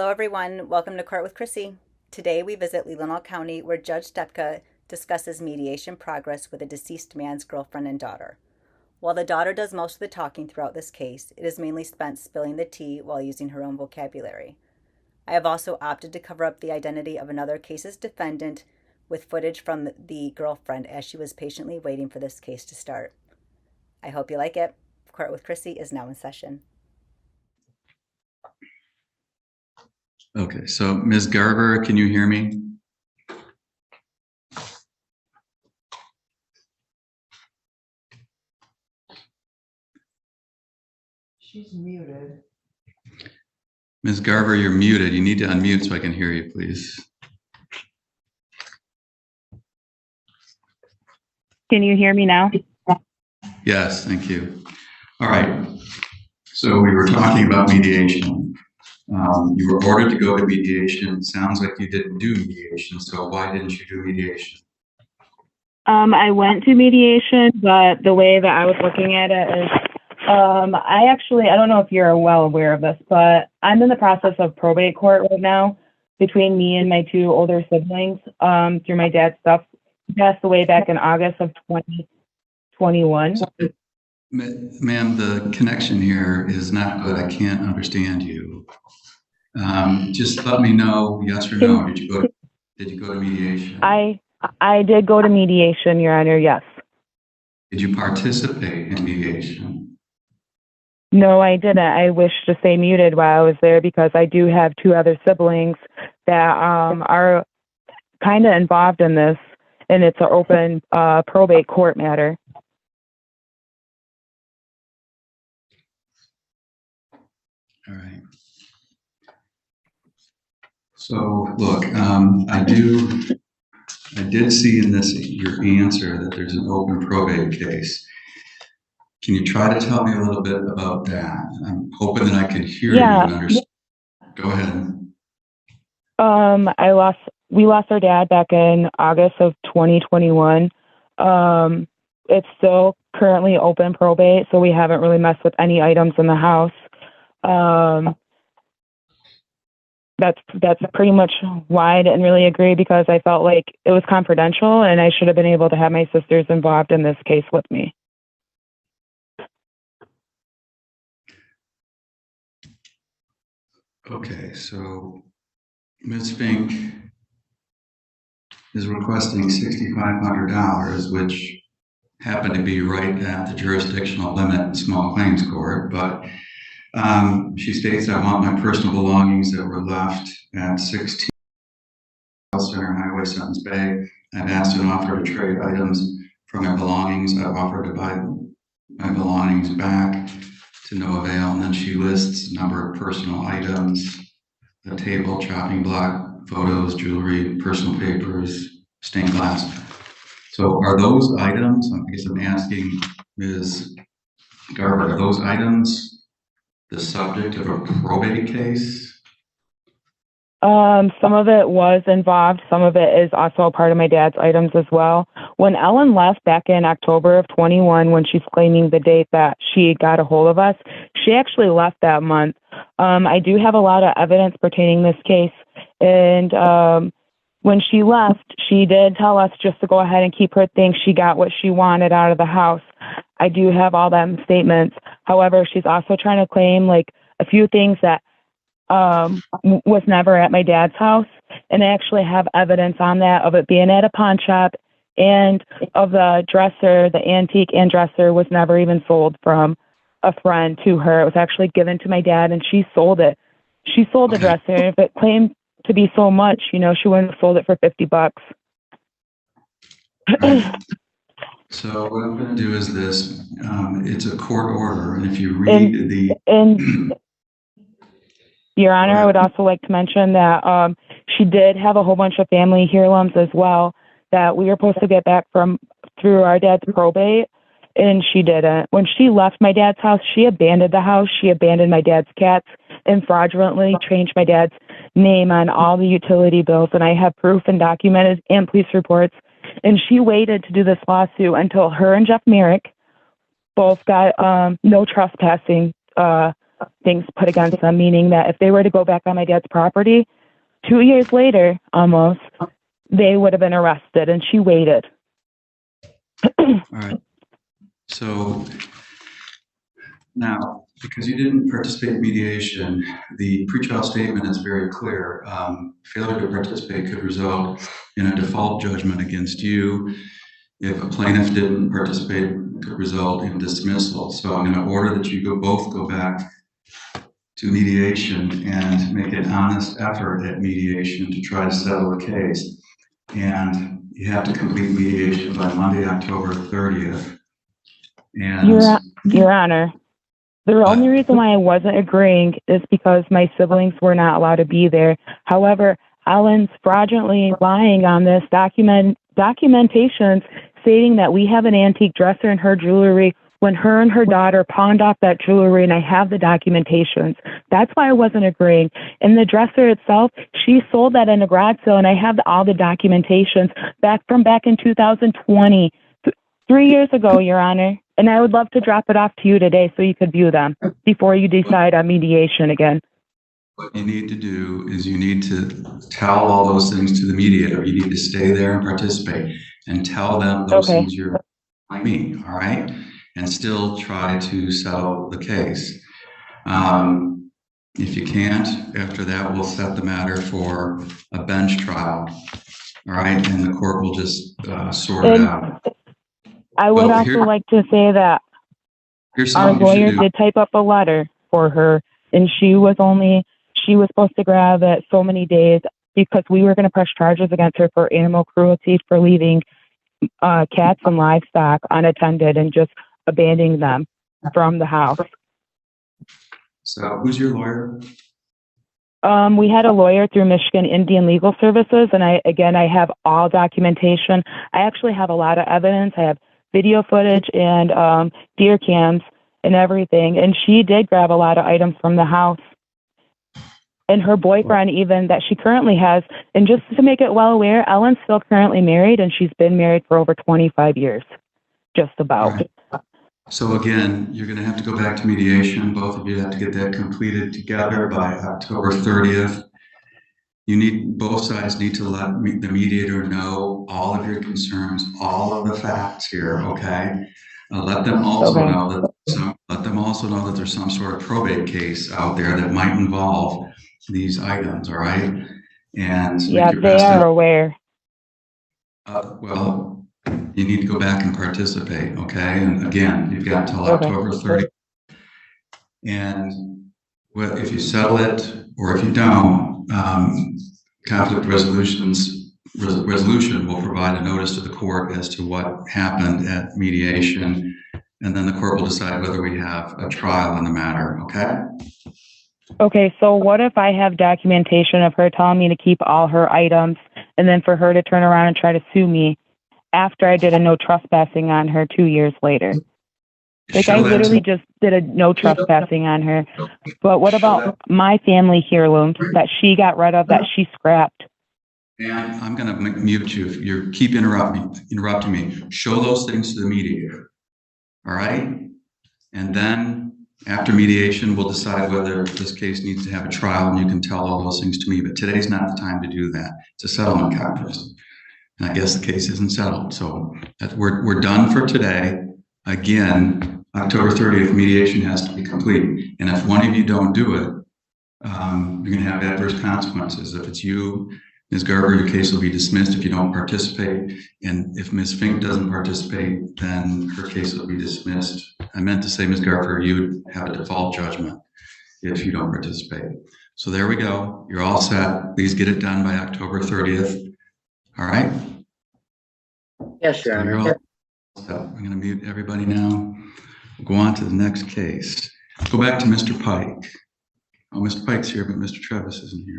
Hello, everyone. Welcome to Court with Chrissy. Today we visit Leelanau County, where Judge Stepka discusses mediation progress with a deceased man's girlfriend and daughter. While the daughter does most of the talking throughout this case, it is mainly spent spilling the tea while using her own vocabulary. I have also opted to cover up the identity of another case's defendant with footage from the girlfriend as she was patiently waiting for this case to start. I hope you like it. Court with Chrissy is now in session. Okay, so Ms. Garver, can you hear me? She's muted. Ms. Garver, you're muted. You need to unmute so I can hear you, please. Can you hear me now? Yes, thank you. All right, so we were talking about mediation. You were ordered to go to mediation. Sounds like you didn't do mediation, so why didn't you do mediation? I went to mediation, but the way that I was looking at it is, I don't know if you're well aware of this, but I'm in the process of probate court right now between me and my two older siblings through my dad's stuff. He passed away back in August of 2021. Ma'am, the connection here is not good. I can't understand you. Just let me know, yes or no. Did you go to mediation? I did go to mediation, Your Honor, yes. Did you participate in mediation? No, I didn't. I wish to stay muted while I was there because I do have two other siblings that are kind of involved in this, and it's an open probate court matter. All right. So look, I did see in your answer that there's an open probate case. Can you try to tell me a little bit about that? I'm hoping that I can hear you and understand. Go ahead. We lost our dad back in August of 2021. It's still currently open probate, so we haven't really messed with any items in the house. That's pretty much why I didn't really agree, because I felt like it was confidential and I should have been able to have my sisters involved in this case with me. Okay, so Ms. Fink is requesting $6,500, which happened to be right at the jurisdictional limit in small claims court, but she states, I want my personal belongings that were left at 16 Center Highway, Sutton's Bay. I've asked and offered to trade items for my belongings. I've offered to buy my belongings back, to no avail. And then she lists a number of personal items: a table, chopping block, photos, jewelry, personal papers, stained glass. So are those items, I guess I'm asking Ms. Garber, are those items the subject of a probate case? Some of it was involved. Some of it is also a part of my dad's items as well. When Ellen left back in October of 21, when she's claiming the date that she got a hold of us, she actually left that month. I do have a lot of evidence pertaining this case. And when she left, she did tell us just to go ahead and keep her things. She got what she wanted out of the house. I do have all them statements. However, she's also trying to claim like a few things that was never at my dad's house. And I actually have evidence on that of it being at a pawn shop, and of the dresser, the antique and dresser was never even sold from a friend to her. It was actually given to my dad and she sold it. She sold the dresser. If it claimed to be so much, she wouldn't have sold it for $50. Right. So what I'm going to do is this. It's a court order, and if you read Your Honor, I would also like to mention that she did have a whole bunch of family heirlooms as well that we were supposed to get back through our dad's probate, and she didn't. When she left my dad's house, she abandoned the house. She abandoned my dad's cats and fraudulently changed my dad's name on all the utility bills, and I have proof and documented and police reports. And she waited to do this lawsuit until her and Jeff Merrick both got no trespassing things put against them, meaning that if they were to go back on my dad's property, 2 years later, almost, they would have been arrested, and she waited. All right. So now, because you didn't participate in mediation, the pretrial statement is very clear. Failure to participate could result in a default judgment against you. If a plaintiff didn't participate, it could result in dismissal. So I'm going to order that you both go back to mediation and make an honest effort at mediation to try to settle the case. And you have to complete mediation by Monday, October 30th. And Your Honor, the only reason why I wasn't agreeing is because my siblings were not allowed to be there. However, Ellen's fraudulently lying on this documentations stating that we have an antique dresser in her jewelry when her and her daughter pawned off that jewelry, and I have the documentations. That's why I wasn't agreeing. And the dresser itself, she sold that in a garage sale, and I have all the documentations back in 2020, 3 years ago, Your Honor. And I would love to drop it off to you today so you could view them before you decide on mediation again. what you need to do is you need to tell all those things to the mediator. You need to stay there and participate and tell them those things you're like me, all right? And still try to settle the case. If you can't, after that, we'll set the matter for a bench trial, all right? And the court will just sort it out. I would also like to say that our lawyer did type up a letter for her, and she was supposed to grab it so many days because we were going to press charges against her for animal cruelty for leaving cats and livestock unattended and just abandoning them from the house. So who's your lawyer? We had a lawyer through Michigan Indian Legal Services, and I have all documentation. I actually have a lot of evidence. I have video footage and deer cams and everything. And she did grab a lot of items from the house. And her boyfriend even that she currently has, and just to make it well aware, Ellen's still currently married, and she's been married for over 25 years, just about. Right. So again, you're going to have to go back to mediation. Both of you have to get that completed together by October 30th. Both sides need to let the mediator know all of your concerns, all of the facts here, okay? Let them also know that there's some sort of probate case out there that might involve these items, all right? And yeah, they are aware. Well, you need to go back and participate, okay? And again, you've got until October 30th. And if you settle it or if you don't, conflict resolution will provide a notice to the court as to what happened at mediation, and then the court will decide whether we have a trial on the matter, okay? Okay, so what if I have documentation of her telling me to keep all her items and then for her to turn around and try to sue me after I did a no trespassing on her 2 years later? Like, I literally just did a no trespassing on her. But what about my family heirlooms that she got rid of, that she scrapped? And I'm going to mute you. You keep interrupting me. Show those things to the mediator, all right? And then after mediation, we'll decide whether this case needs to have a trial, and you can tell all those things to me. But today's not the time to do that. It's a settlement conference. And I guess the case isn't settled. So we're done for today. Again, October 30th, mediation has to be complete. And if one of you don't do it, you're going to have adverse consequences. If it's you, Ms. Garber, your case will be dismissed if you don't participate. And if Ms. Fink doesn't participate, then her case will be dismissed. I meant to say, Ms. Garber, you would have a default judgment if you don't participate. So there we go. You're all set. Please get it done by October 30th. All right? Yes, Your Honor. So I'm going to mute everybody now. We'll go on to the next case. Go back to Mr. Pike. Oh, Mr. Pike's here, but Mr. Travis isn't here.